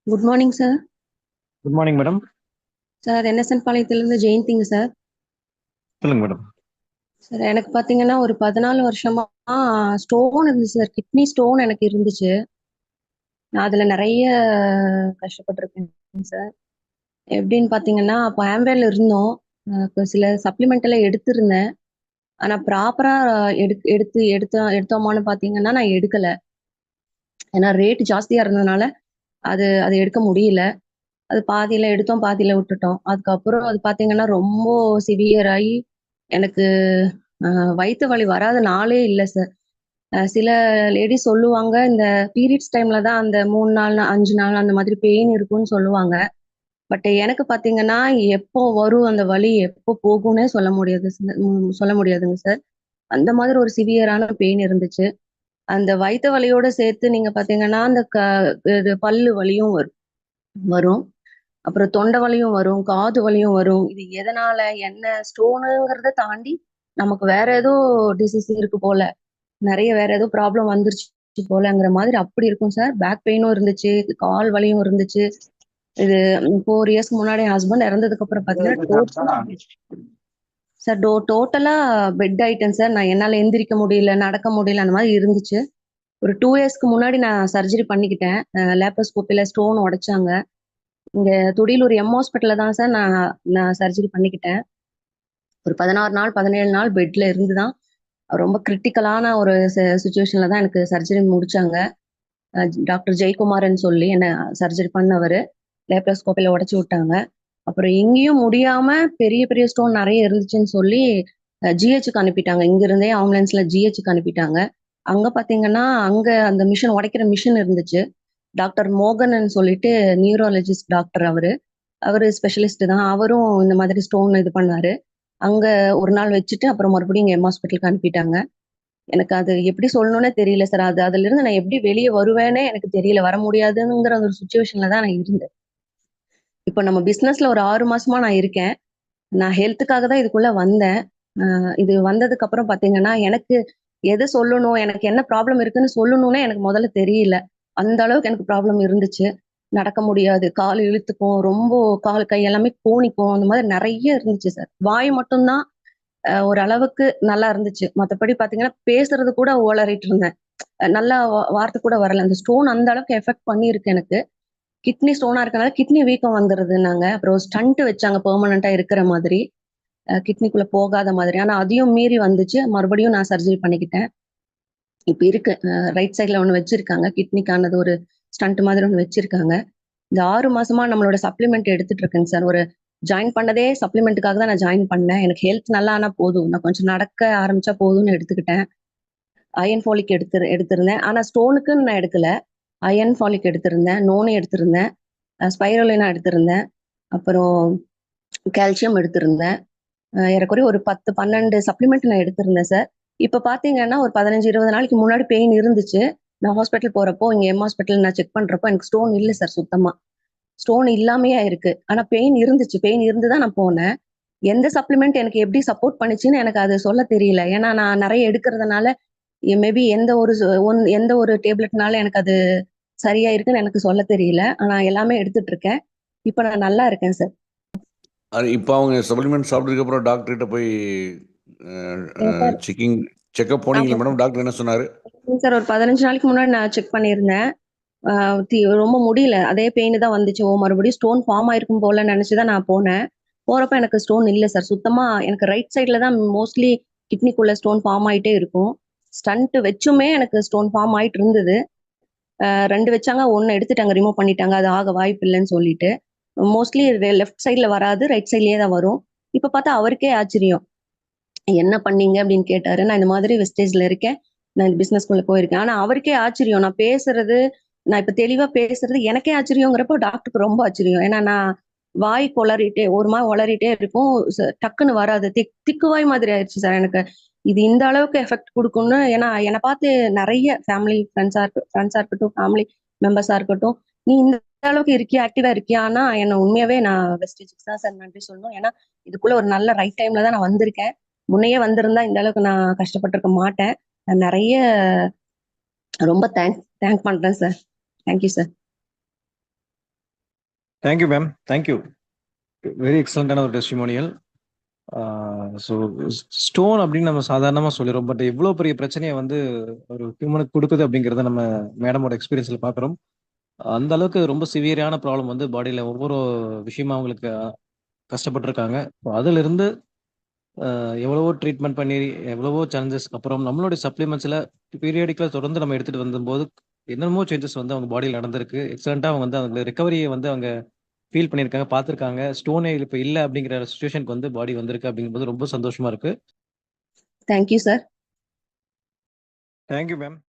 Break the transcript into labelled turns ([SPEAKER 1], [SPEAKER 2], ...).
[SPEAKER 1] Good morning sir.
[SPEAKER 2] Good morning madam.
[SPEAKER 1] Sir NSN பாளையத்திலிருந்து ஜெயந்திங்க சார்.
[SPEAKER 2] சொல்லுங்க மேடம்.
[SPEAKER 1] சார் எனக்கு பார்த்தீங்கன்னா ஒரு 14 வருஷமா ஸ்டோன் இருந்துச்சு சார். கிட்னி ஸ்டோன் எனக்கு இருந்துச்சு. நான் அதில் நிறைய கஷ்டப்பட்டிருக்கேன் சார். எப்படின்னு பார்த்தீங்கன்னா அப்போ ஆம்பேல இருந்தோம். இப்போ சில சப்ளிமெண்ட் எல்லாம் எடுத்திருந்தேன். ஆனால் ப்ராப்பராக எடுத்தோமான்னு பார்த்தீங்கன்னா நான் எடுக்கலை. ஏன்னா ரேட் ஜாஸ்தியாக இருந்ததுனால அது அது எடுக்க முடியல. அது பாதியில எடுத்தோம், பாதியில விட்டுட்டோம். அதுக்கப்புறம் அது பார்த்தீங்கன்னா ரொம்ப சிவியர் ஆகி எனக்கு வயித்து வலி வராத நாளே இல்ல சார். சில லேடீஸ் சொல்லுவாங்க, இந்த பீரியட்ஸ் டைம்ல தான் அந்த 3 நாள், 5 நாள் அந்த மாதிரி பெயின் இருக்கும்னு சொல்லுவாங்க. பட் எனக்கு பார்த்தீங்கன்னா, எப்போ வரும் அந்த வலி, எப்போ போகும்னே சொல்ல முடியாதுங்க சார். அந்த மாதிரி ஒரு சிவியரான பெயின் இருந்துச்சு. அந்த வயித்து வலியோட சேர்த்து நீங்க பார்த்தீங்கன்னா, அந்த இது பல்லு வலியும் வரும். அப்புறம் தொண்டை வலியும் வரும், காது வலியும் வரும். இது எதனால, என்ன ஸ்டோனுங்கிறத தாண்டி நமக்கு வேற ஏதோ டிசீஸ் இருக்கு போல. நிறைய வேற ஏதோ ப்ராப்ளம் வந்துருச்சு போலங்கிற மாதிரி அப்படி இருக்கும் சார். பேக் பெயினும் இருந்துச்சு, கால் வலியும் இருந்துச்சு. இது 4 இயர்ஸ்க்கு முன்னாடி ஹஸ்பண்ட் இறந்ததுக்கு அப்புறம் பாத்தீங்கன்னா டோட்டலா பெட் ஆயிட்டேன் சார். நான் என்னால எந்திரிக்க முடியல, நடக்க முடியல, அந்த மாதிரி இருந்துச்சு. ஒரு 2 இயர்ஸ்க்கு முன்னாடி நான் சர்ஜரி பண்ணிக்கிட்டேன். லேப்ரோஸ்கோப்பில ஸ்டோன் உடைச்சாங்க. இங்க துடியலூர் ஹாஸ்பிட்டல்ல தான் சார் நான் நான் சர்ஜரி பண்ணிக்கிட்டேன். ஒரு 16 நாள் 17 நாள் பெட்ல இருந்து தான் ரொம்ப கிரிட்டிக்கலான ஒரு சுச்சுவேஷன்ல தான் எனக்கு சர்ஜரி முடிச்சாங்க. டாக்டர் ஜெயக்குமார்ன்னு சொல்லி என்ன சர்ஜரி பண்ணவர் லேப்ரோஸ்கோப்பில உடைச்சு விட்டாங்க. அப்புறம் எங்கேயும் முடியாம பெரிய பெரிய ஸ்டோன் நிறைய இருந்துச்சுன்னு சொல்லி ஜிஹெச்சுக்கு அனுப்பிட்டாங்க. இங்க இருந்தே ஆம்புலன்ஸ்ல ஜிஹெச்சுக்கு அனுப்பிட்டாங்க. அங்க பாத்தீங்கன்னா அங்க அந்த மிஷின் உடைக்கிற மிஷின் இருந்துச்சு. டாக்டர் மோகன்னு சொல்லிட்டு நியூரோலஜிஸ்ட் டாக்டர் அவரு. அவரு ஸ்பெஷலிஸ்ட் தான். அவரும் இந்த மாதிரி ஸ்டோன் இது பண்ணாரு. அங்க ஒரு நாள் வச்சுட்டு அப்புறம் மறுபடியும் இங்க ஹாஸ்பிட்டலுக்கு அனுப்பிட்டாங்க. எனக்கு அது எப்படி சொல்லணும்னே தெரியல சார். அதுல இருந்து நான் எப்படி வெளியே வருவேனே எனக்கு தெரியல. வர முடியாதுங்கிற ஒரு சுச்சுவேஷன்ல தான் நான் இருந்தேன். இப்போ நம்ம பிசினஸ்ல ஒரு 6 மாசமா நான் இருக்கேன். நான் ஹெல்த்துக்காக தான் இதுக்குள்ள வந்தேன். இது வந்ததுக்கு அப்புறம் பாத்தீங்கன்னா எனக்கு எது சொல்லணும், எனக்கு என்ன ப்ராப்ளம் இருக்குன்னு சொல்லணும்னே எனக்கு முதல்ல தெரியல. அந்த அளவுக்கு எனக்கு ப்ராப்ளம் இருந்துச்சு. நடக்க முடியாது, கால் இழுத்துக்கும், ரொம்ப கால் கை எல்லாமே கோணிக்கும், அந்த மாதிரி நிறைய இருந்துச்சு சார். வாய் மட்டும்தான் ஓரளவுக்கு நல்லா இருந்துச்சு. மத்தபடி பாத்தீங்கன்னா பேசுறது கூட ஓளறிட்டு இருந்தேன். நல்லா வார்த்தை கூட வரல. அந்த ஸ்டோன் அந்த அளவுக்கு எஃபெக்ட் பண்ணியிருக்கு எனக்கு. கிட்னி ஸ்டோனா இருக்கனால கிட்னி வீக்கம் வந்துருதுன்னாங்க. அப்புறம் ஸ்டண்ட் வச்சாங்க பெர்மனண்டா இருக்கிற மாதிரி. கிட்னிக்குள்ள போகாத மாதிரி. ஆனா அதையும் மீறி வந்துச்சு. மறுபடியும் நான் சர்ஜரி பண்ணிக்கிட்டேன். இப்ப இருக்கு. ரைட் சைட்ல ஒண்ணு வச்சிருக்காங்க. கிட்னிக்கானது ஒரு ஸ்டண்ட் மாதிரி ஒண்ணு வச்சிருக்காங்க. இந்த 6 மாசமா நம்மளோட சப்ளிமெண்ட் எடுத்துட்டு இருக்கேங்க சார். ஒரு ஜாயின் பண்ணதே சப்ளிமெண்ட்டுக்காக தான் நான் ஜாயின் பண்ணேன். எனக்கு ஹெல்த் நல்லா ஆனா போதும். நான் கொஞ்சம் நடக்க ஆரம்பிச்சா போதும்னு எடுத்துக்கிட்டேன். அயன் ஃபாலிக் எடுத்திருந்தேன். ஆனா ஸ்டோனுக்குன்னு நான் எடுக்கல. அயன் ஃபாலிக் எடுத்திருந்தேன், நோனி எடுத்திருந்தேன், ஸ்பைரோலினா எடுத்திருந்தேன், அப்புறம் கால்சியம் எடுத்திருந்தேன். ஏறக்குறைய ஒரு 10, 12 சப்ளிமெண்ட் நான் எடுத்திருந்தேன் சார். இப்ப பாத்தீங்கன்னா ஒரு 15, 20 நாளைக்கு முன்னாடி பெயின் இருந்துச்சு. நான் ஹாஸ்பிட்டல் போறப்போ இங்க ஹாஸ்பிட்டல் நான் செக் பண்றப்போ எனக்கு ஸ்டோன் இல்ல சார் சுத்தமா. ஸ்டோன் இல்லாமயே இருக்கு. ஆனா பெயின் இருந்துச்சு. பெயின் இருந்து தான் நான் போனேன். எந்த சப்ளிமெண்ட் எனக்கு எப்படி சப்போர்ட் பண்ணுச்சுன்னு எனக்கு அது சொல்ல தெரியல. ஏன்னா நான் நிறைய எடுக்கிறதுனால மேபி எந்த ஒரு டேப்லெட்னால எனக்கு அது சரியா இருக்குன்னு எனக்கு சொல்ல தெரியல. ஆனா எல்லாமே எடுத்துட்டு இருக்கேன். இப்ப நான் நல்லா இருக்கேன் சார்.
[SPEAKER 2] இப்போ அவங்க சப்ளிமெண்ட் சாப்பிட்டதுக்கு அப்புறம் டாக்டர்கிட்ட போய்
[SPEAKER 1] சார்
[SPEAKER 2] செக்அப் போனீங்களா
[SPEAKER 1] ஆமா
[SPEAKER 2] மேடம்? டாக்டர் என்ன சொன்னாரு?
[SPEAKER 1] சார். ஒரு 15 நாளைக்கு முன்னாடி நான் செக் பண்ணியிருந்தேன். ரொம்ப முடியல. அதே பெயின் தான் வந்துச்சு. மறுபடியும் ஸ்டோன் ஃபார்ம் ஆயிருக்கும் போல நினைச்சுதான் நான் போனேன். போறப்ப எனக்கு ஸ்டோன் இல்ல சார். சுத்தமா எனக்கு ரைட் சைட்ல தான் மோஸ்ட்லி கிட்னிக்குள்ள ஸ்டோன் ஃபார்ம் ஆயிட்டே இருக்கும். ஸ்டண்ட் வச்சுமே எனக்கு ஸ்டோன் ஃபார்ம் ஆயிட்டு இருந்தது. 2 வச்சாங்க. 1 எடுத்துட்டாங்க. ரிமூவ் பண்ணிட்டாங்க. அது ஆக வாய்ப்பு இல்லைன்னு சொல்லிட்டு. மோஸ்ட்லி லெஃப்ட் சைட்ல வராது. ரைட் சைட்லயே தான் வரும். இப்ப பார்த்தா அவருக்கே ஆச்சரியம். என்ன பண்ணீங்க அப்படின்னு கேட்டாரு. நான் இந்த மாதிரி வெஸ்டேஜ்ல இருக்கேன். நான் இந்த பிசினஸ்குள்ள போயிருக்கேன். ஆனா அவருக்கே ஆச்சரியம். நான் இப்ப தெளிவா பேசுறது எனக்கே ஆச்சரியங்கிறப்போ டாக்டருக்கு ரொம்ப ஆச்சரியம். ஏன்னா நான் வாய் கொளறிட்டே ஒரு மாதிரி உளறிட்டே இருக்கும். டக்குன்னு வராது. திக்கு வாய் மாதிரி ஆயிடுச்சு சார் எனக்கு. இது இந்த அளவுக்கு எஃபெக்ட் கொடுக்கும்னு, ஏன்னா என்னை பார்த்து நிறைய ஃப்ரெண்ட்ஸா இருக்கட்டும், ஃபேமிலி மெம்பர்ஸா இருக்கட்டும், நீ இந்த அளவுக்கு இருக்கியா, ஆக்டிவா இருக்கியா? ஆனா என்ன உண்மையாவே நான் வெஸ்டேஜுக்கு தான் சார் நன்றி சொல்லணும். ஏன்னா இதுக்குள்ள ஒரு நல்ல ரைட் டைம்ல தான் நான் வந்திருக்கேன். முன்னையே வந்திருந்தா இந்த அளவுக்கு நான் கஷ்டப்பட்டிருக்க மாட்டேன். நான் நிறைய ரொம்ப தேங்க் பண்றேன் சார். Thank you sir.
[SPEAKER 3] Thank you ma'am, thank you. Very எக்ஸலண்டான ஒரு டெஸ்டிமோனியல். ஸோ ஸ்டோன் அப்படின்னு நம்ம சாதாரணமாக சொல்லிடுறோம், பட் எவ்வளோ பெரிய பிரச்சனையை வந்து ஒரு ஹியூமனுக்கு கொடுக்குது அப்படிங்கிறத நம்ம மேடமோட எக்ஸ்பீரியன்ஸில் பார்க்குறோம். அந்த அளவுக்கு ரொம்ப சிவியரான ப்ராப்ளம் வந்து பாடியில் ஒவ்வொரு விஷயமா அவங்களுக்கு கஷ்டப்பட்டிருக்காங்க. ஸோ அதிலிருந்து எவ்வளவோ ட்ரீட்மெண்ட் பண்ணி எவ்வளவோ சேலஞ்சஸ்க்கு அப்புறம் நம்மளுடைய சப்ளிமெண்ட்ஸில் பீரியாடிக்கலாக தொடர்ந்து நம்ம எடுத்துகிட்டு வந்தபோது என்னென்னமோ சேஞ்சஸ் வந்து அவங்க பாடியில் நடந்திருக்கு. எக்ஸலண்ட்டாக அவங்க வந்து அந்த ரெக்கவரியை வந்து அவங்க ஃபீல் பண்ணியிருக்காங்க, பார்த்துருக்காங்க. ஸ்டோனே இப்போ இல்லை அப்படிங்கிற சுச்சுவேஷனுக்கு வந்து பாடி வந்திருக்கு அப்படிங்கும்போது ரொம்ப சந்தோஷமா இருக்கு.
[SPEAKER 1] Thank you sir.
[SPEAKER 3] Thank you ma'am.